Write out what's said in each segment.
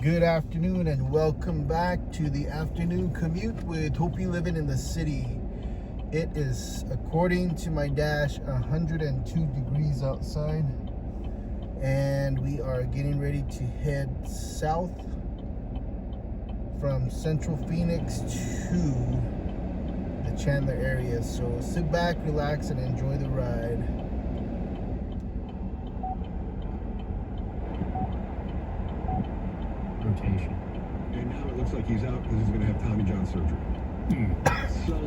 Good afternoon and welcome back to the afternoon commute with Hopi living in the city. It is, according to my dash, 102 degrees outside, and we are getting ready to head south from Central Phoenix to the Chandler area. So sit back, relax, and enjoy the ride. Rotation. And now it looks like he's out because he's going to have Tommy John surgery. So,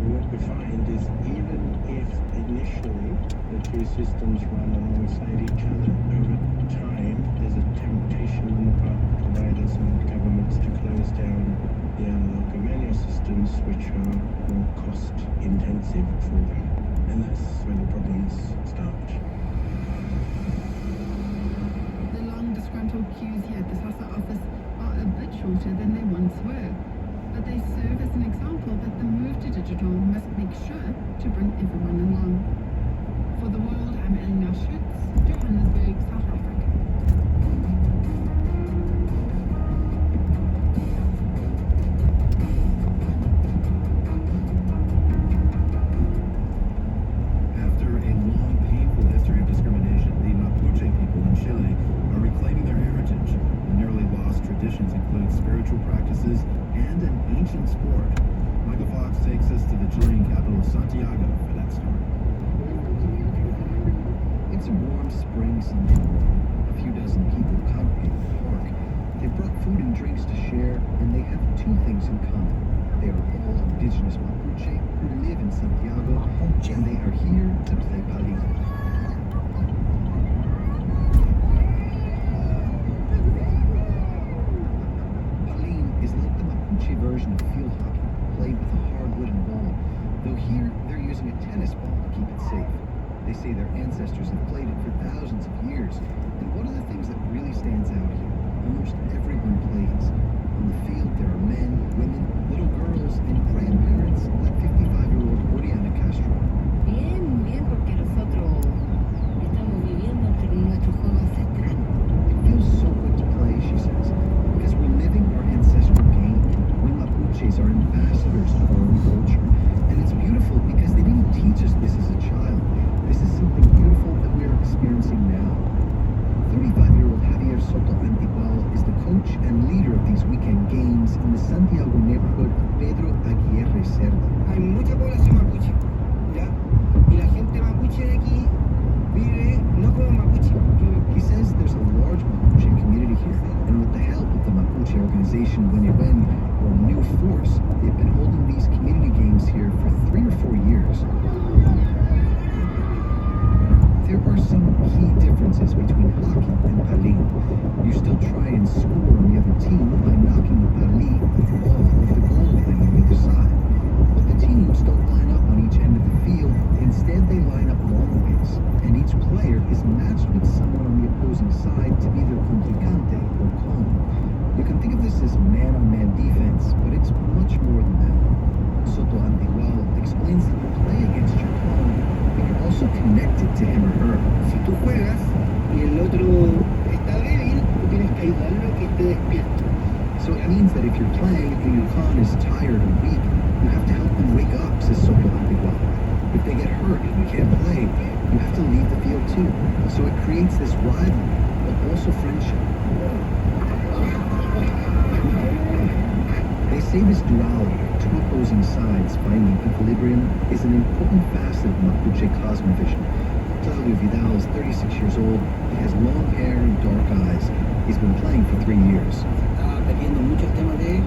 what we find is even if initially the two systems run alongside each other, over time there's a temptation on the part of providers and governments to close down the analog manual systems, which are more cost intensive for them. And that's where the problems start. Disgruntled queues here at the SASA office are a bit shorter than they once were, but they serve as an example that the move to digital must make sure to bring everyone along. For the world, I'm Elena Schütz, Johannesburg, South Africa. After a long, painful history of discrimination, the Mapuche people in Chile are reclaiming their heritage. The nearly lost traditions include spiritual practices and an ancient sport. Michael Fox takes us to the Chilean capital of Santiago for that story. It's a warm spring Sunday morning. A few dozen people congregate in the park. They've brought food and drinks to share, and they have two things in common. They are all indigenous Mapuche who live in Santiago, and they are here to play palito. Version of field hockey, played with a hard wooden ball, though here they're using a tennis ball to keep it safe. They say their ancestors have played it for thousands of years, and one of the things that really stands out here, almost everyone plays. On the field there are men, women, little girls, and grandparents like 55-year-old Oriana Castro. Bien, porque nosotros estamos viviendo entre nuestro juego ancestral. It feels so good to play, she says, because we're living our ancestral game. Mapuches are ambassadors of our own culture, and it's beautiful because they didn't teach us this as a child. This is something beautiful that we are experiencing now. 35-year-old Javier Soto Antigual is the coach and leader of these weekend games in the Santiago neighborhood of Pedro Aguirre Cerda. Hay mucha población mapuche, ¿ya? Y la gente mapuche de aquí vive no como mapuche. He says there's a large Mapuche community here, and with the help of the Mapuche organization Wenyewen, or New Force, they've been holding these community games here for 3 or 4 years. There are some key differences between hockey and pali. You still try and score on the other team by knocking the pali ball off the goal line on the other side. But the teams don't line up on each end of the field. Instead, they line up long ways, and each player is matched with someone on the opposing side to be their complicante or con. You can think of this as man-on-man defense, but it's much more than that. Soto Antigual explains that you play against your pawn, but you're also connected to him or her. Si tú juegas y el otro está débil, tú tienes que ayudarlo a que esté despierto. So it means that if you're playing and your pawn is tired or weak, you have to help them wake up, says Soto Antigual. If they get hurt and you can't play, you have to leave the field too. So it creates this rivalry, but also friendship. They say this duality, two opposing sides finding equilibrium, is an important facet of Mapuche cosmovision. Claudio Vidal is 36 years old. He has long hair and dark eyes. He's been playing for 3 years. Está perdiendo mucho el tema de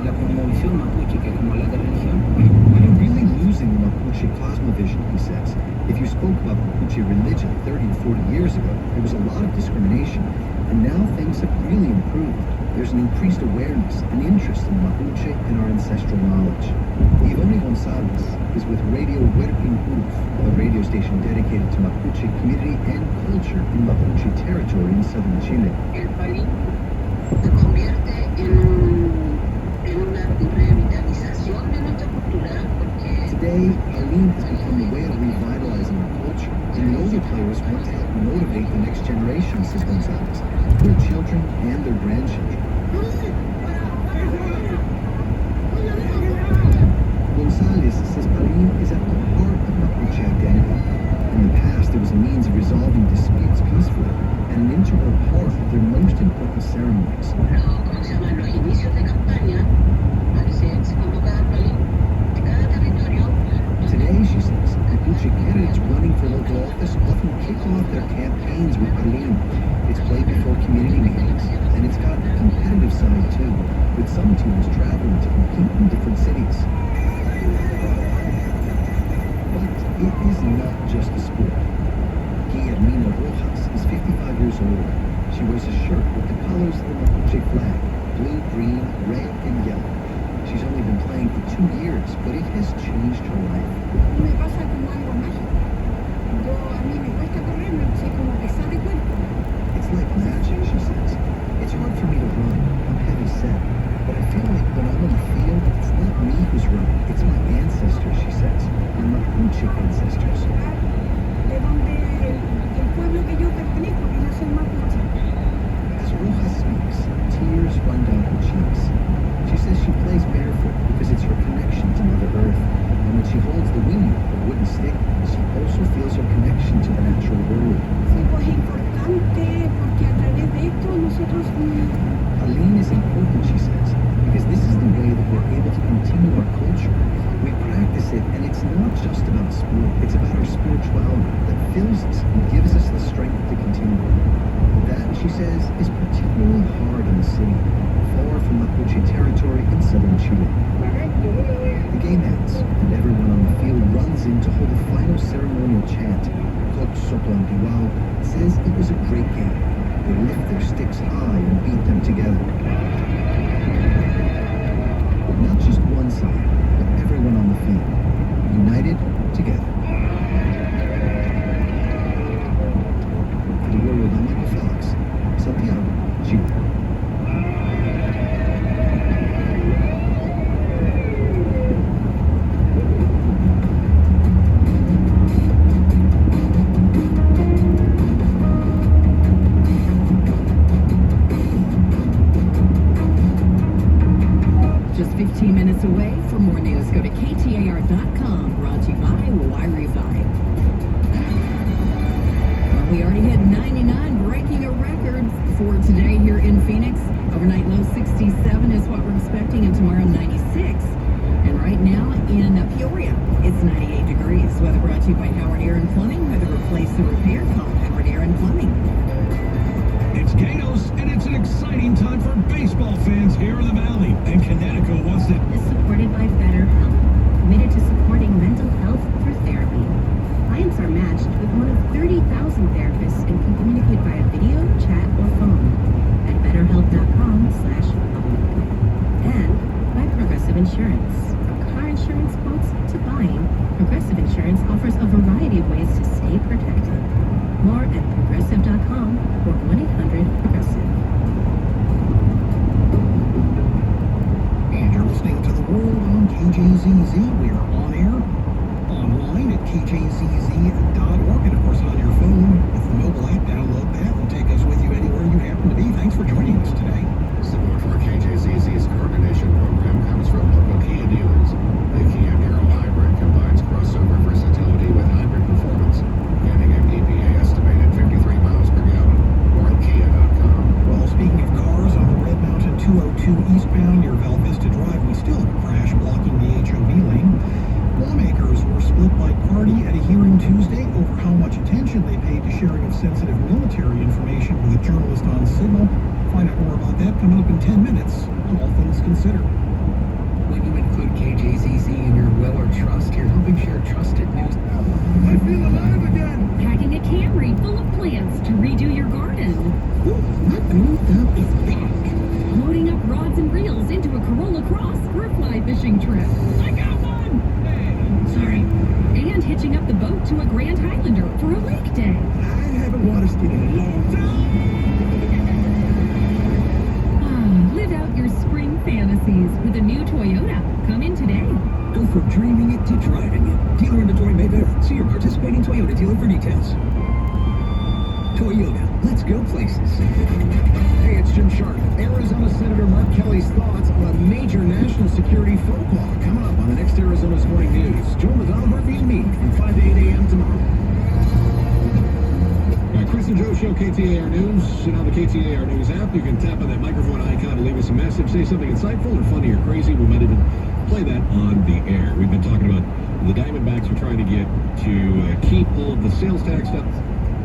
la cosmovisión mapuche, que es como la de religión. You're really losing the Mapuche cosmovision, he says. If you spoke about Mapuche religion 30 or 40 years ago, there was a lot of discrimination, and now things have really improved. There's an increased awareness and interest in Mapuche and our ancestral knowledge. Ivone Gonzalez is with Radio Huerpin Uruf, a radio station dedicated to Mapuche community and culture in Mapuche territory in southern Chile. El palín se convierte en una revitalización de nuestra cultura porque Today, Aline has become a way of revitalizing our culture. In the older volleyball players want to help motivate the next generation, says Gonzalez, their children and their grandchildren. Gonzalez says Palin is at the heart of Mapuche identity. In the past, it was a means of resolving disputes peacefully and an integral part of their most important ceremonies. Los inicios de campaña, se convoca a Palin de cada territorio. Today, she says, Mapuche candidates running for local office often kick off their campaigns with Palin. It's played before community meetings, and it's got a competitive side too, with some teams traveling to compete in different cities. But it is not just a sport. Guillermina Rojas is 55 years old. She wears a shirt with the colors of the Mapuche flag, blue, green, red, and yellow. She's only been playing for 2 years, but it has changed her life. Me pasa como algo mágico. A mí me cuesta correr, no sé cómo que sale cuerpo. It's like magic, she says. It's hard for me to run. I'm heavy set. But I feel like when I'm on the field, it's not me who's running. It's my ancestors, she says. My Mapuche ancestors. De donde el pueblo que yo pertenezco, que yo soy mapuche. As Rojas speaks, tears run down her cheeks. She says she plays barefoot because it's her connection to Mother Earth. And when she holds the weed, the wooden stick, she also feels her connection to the natural world. Sí, pues es importante porque a través de esto nosotros Palin is important, she says, because this is the way that we're able to continue our culture. We practice it, and it's not just about sport. It's about our spirituality that fills us and gives us the strength to continue. That, she says, is particularly hard in the city, far from Mapuche territory in southern Chile. The game ends, and everyone on the field runs in to hold a final ceremonial chant. Coach Soto Antiwao says it was a great game. They lift their sticks high and beat them together. Not just one side, but everyone on the field, united together. For the world, I'm Michael Felix, Santiago, Chile. Just 15 minutes away. For more news, go to ktar.com, brought to you by Wi-Fi. Well, we already hit 99, breaking a record for today here in Phoenix. Overnight low 67 is what we're expecting, and tomorrow 96. And right now in Peoria, it's 98 degrees. Weather brought to you by Howard Air and Plumbing. Weather replace the repair, call Howard Air and Plumbing. It's Gatos, and it's an exciting time for baseball fans here in the Valley. And Connecticut wants to... Is supported by BetterHelp, committed to supporting mental health through therapy. Clients are matched with one of 30,000 therapists and can communicate via video, chat, or phone at betterhelp.com/help. And by Progressive Insurance. From car insurance quotes to buying, Progressive Insurance offers a variety of ways to stay protected. More at progressive.com or 1-800-PROGRESSIVE. And you're listening to The World on KJZZ. We are on air, online at kjzz.org, and of course on your phone with the mobile app. Download that and take us with you anywhere you happen to be. Thanks for joining us today. Support for KJZZ's coordination program comes from local Kia dealers. The Kia Niro Hybrid combines crossover versatility with hybrid performance, getting an EPA estimated 53 miles per gallon. More at Kia.com. Well, speaking of cars, on the Red Mountain 202 eastbound near Val Vista Drive, we still have a crash blocking the HOV lane. Lawmakers were split by party at a hearing Tuesday over how much attention they paid to sharing of sensitive military information with a journalist on Signal. Find out more about that coming up in 10 minutes on All Things Considered. When you include KJZZ in your will or trust, you're helping share trusted news. I feel alive again! Packing a Camry full of plants to redo your garden. My growth up is back. Loading up rods and reels into a Corolla Cross for a fly fishing trip. I got one! Hey, sorry. And hitching up the boat to a Grand Highlander for a lake day. I haven't water skied in a long time! Live out your spring fantasies with a new Toyota. Come in today. Go from dreaming it to driving it. Dealer inventory may vary. See your participating Toyota dealer for details. Let's go places. Hey, it's Jim Sharp. Arizona Senator Mark Kelly's thoughts on a major national security faux pas coming up on the next Arizona's Morning News. Join Madonna Murphy and me from 5 to 8 a.m. tomorrow. Chris and Joe Show, KTAR News. And on the KTAR News app, you can tap on that microphone icon and leave us a message. Say something insightful or funny or crazy. We might even play that on the air. We've been talking about the Diamondbacks are trying to get to keep all of the sales tax stuff.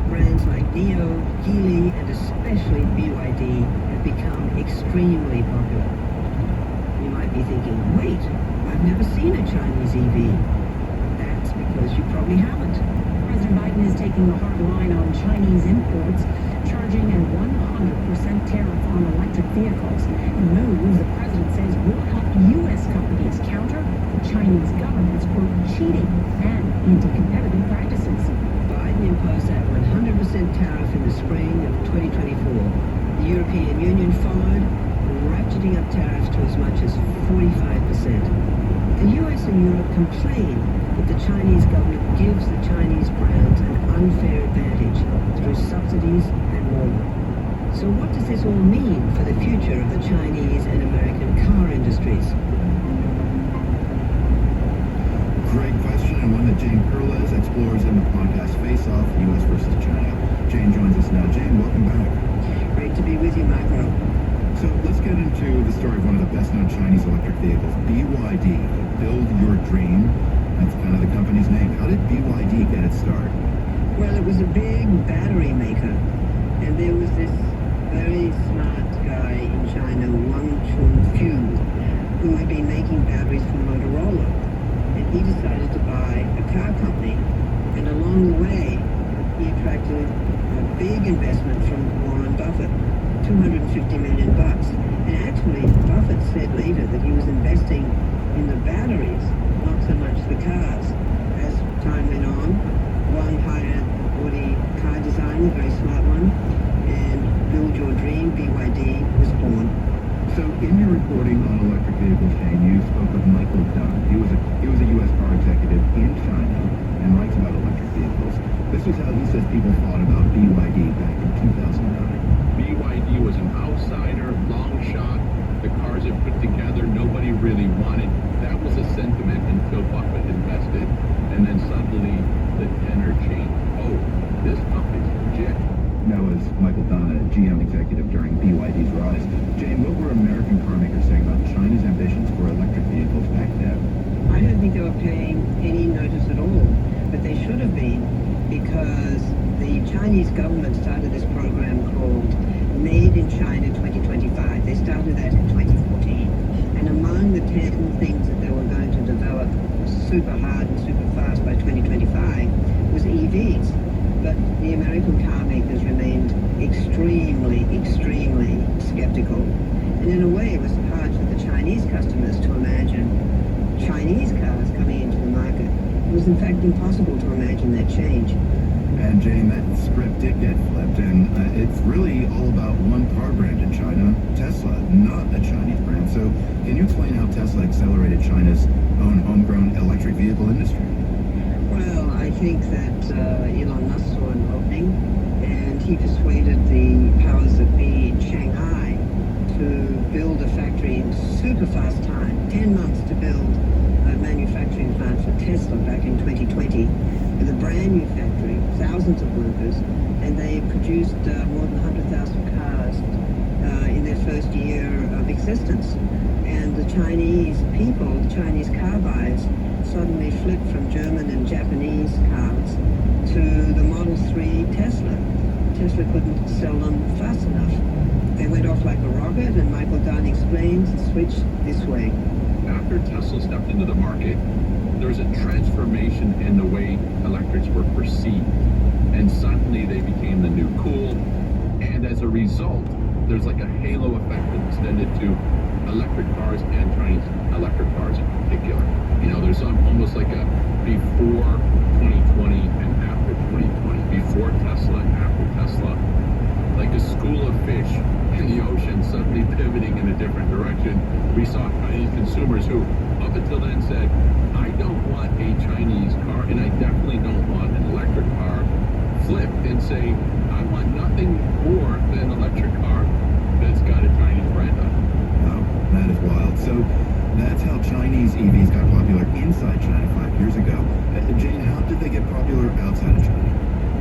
Brands like Neo, Geely, and especially BYD have become extremely popular. You might be thinking, wait, I've never seen a Chinese EV. That's because you probably haven't. President Biden is taking a hard line on Chinese imports, charging a 100% tariff on electric vehicles. A move the president says will help U.S. companies counter the Chinese government's, quote, cheating and anti-competitive practices. Biden imposed that 100% tariff in the spring of 2024. The European Union followed, ratcheting up tariffs to as much as 45%. The US and Europe complain that the Chinese government gives the Chinese brands an unfair advantage through subsidies and more. So what does this all mean for the future of the Chinese and American car industries? Great question, and one that Jane Perlez explores in the podcast Face Off, U.S. versus China. Jane joins us now. Jane, welcome back. Great to be with you, Michael. So let's get into the story of one of the best-known Chinese electric vehicles, BYD. Build Your Dream. That's kind of the company's name. How did BYD get its start? Well, it was a big battery maker, and there was this very smart guy in China, Wang Chunqiu, who had been making batteries for Motorola, and he decided to buy a car company, and along the way, he attracted a big investment from Warren Buffett, $250 million. And actually, Buffett said later that he was investing in the batteries, not so much the cars. As time went on, Wang hired Audi car designer, very smart one, and Build Your Dream, BYD, was born. So in your reporting on electric vehicles, Jane, you spoke of Michael Dunn. He was a U.S. car executive in China and writes about electric vehicles. This is how he says people thought about BYD back in 2009. BYD was an outsider, long shot. The cars it put together, nobody really wanted. That was a sentiment until Buffett invested. And then suddenly the tenor changed. Oh, this company's legit. That was Michael Dunn, a GM executive during BYD's rise. Jane, what were American car makers saying about China's ambitions for electric vehicles back then? I don't think they were paying any notice at all, but they should have been, because the Chinese government started this program called Made in China 2025. They started that in 2014. And among the 10 things that they were going to develop super hard and super fast by 2025 was EVs. But the American car makers remained extremely, extremely skeptical. And in a way, it was hard for the Chinese customers to imagine Chinese cars coming into the market. It was in fact impossible to imagine that change. And Jane, that script did get flipped, and it's really all about one car brand in China, Tesla, not a Chinese brand. So can you explain how Tesla accelerated China's own homegrown electric vehicle industry? Well, I think that Elon Musk saw an opening, and he persuaded the powers that be in Shanghai to build a factory in super fast time, 10 months to build a manufacturing plant for Tesla back in 2020, with a brand new factory, thousands of workers, and they produced more than 100,000 cars in their first year of existence. And the Chinese people, the Chinese car buyers, suddenly flipped from German and Japanese cars to the Model 3 Tesla. Tesla couldn't sell them fast enough. They went off like a rocket, and Michael Dunn explains the switch this way. After Tesla stepped into the market, there was a transformation in the way electrics were perceived. And suddenly they became the new cool. And as a result, there's like a halo effect that extended to electric cars and Chinese electric cars in particular. You know, there's almost like a before 2020 and after 2020. Before Tesla and after Tesla. Like a school of fish in the ocean suddenly pivoting in a different direction. We saw Chinese consumers who, up until then, said, I don't want a Chinese car, and I definitely don't want an electric car, flip and say, I want nothing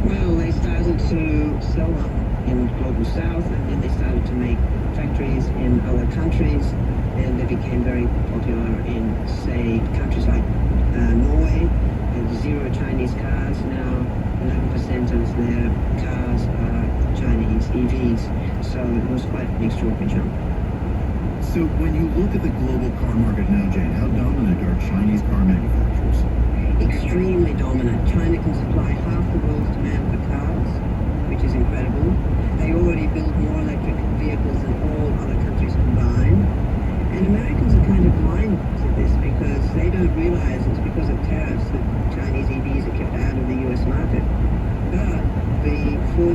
Well, they started to sell them in Global South, and then they started to make factories in other countries, and they became very popular in, say, countries like Norway. There's zero Chinese cars now. 11% of their cars are Chinese EVs, so it was quite an extraordinary jump. So when you look at the global car market now, Jane, how dominant are Chinese car manufacturers? Extremely dominant. China can supply half the world's demand